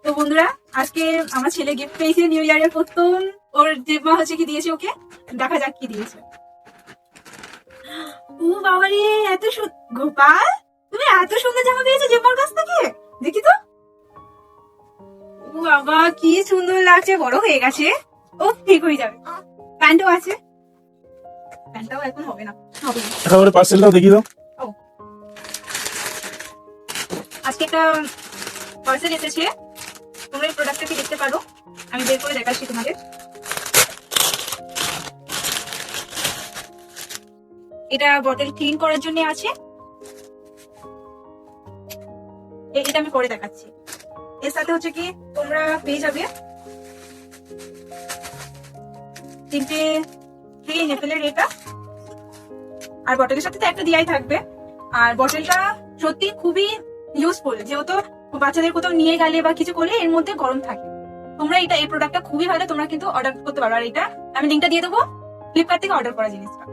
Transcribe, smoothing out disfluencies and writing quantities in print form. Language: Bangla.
তো বন্ধুরা, আজকে আমার ছেলে গিফট পেয়েছে নিউ ইয়ারের প্রথম। ওর জেম্মা হচ্ছে কি দিয়েছে ওকে, দেখা যাক কি দিয়েছে। ও বাবা রে, এত গোপাল, তুমি এত সুন্দর জামা পেয়েছো জেম্মার কাছ থেকে, দেখি তো। ও বাবা, কি সুন্দর লাগছে, বড় হয়ে গেছে। ও ঠিক হয়ে যাবে। প্যান্টও আছে, প্যান্টটাও এখন হবে না, হবে না। একেবারে পার্সেলটাও দেখিয়ে দাও। ও, আজকে একটা পার্সেল এসেছে, তোমরা এই প্রোডাক্টটাকে দেখতে পারো, আমি বের করে দেখাচ্ছি তোমাদের। এটা বটল ক্লিন করার জন্য আছে, এটা আমি করে দেখাচ্ছি। এর সাথে হচ্ছে কি তোমরা পেয়ে যাবে 3টে ফ্রি নেপেলের এটা, আর বটলের সাথে তো একটা দিয়াই থাকবে। আর বটলটা সত্যি খুবই ইউজফুল, যেহেতু বাচ্চাদের কোথাও নিয়ে গেলে বা কিছু করলে এর মধ্যে গরম থাকে। তোমরা এই প্রোডাক্টটা খুবই ভালো, তোমরা কিন্তু অর্ডার করতে পারো। আর এটা আমি লিঙ্কটা দিয়ে দেবো, ফ্লিপকার্ট থেকে অর্ডার করা জিনিসটা।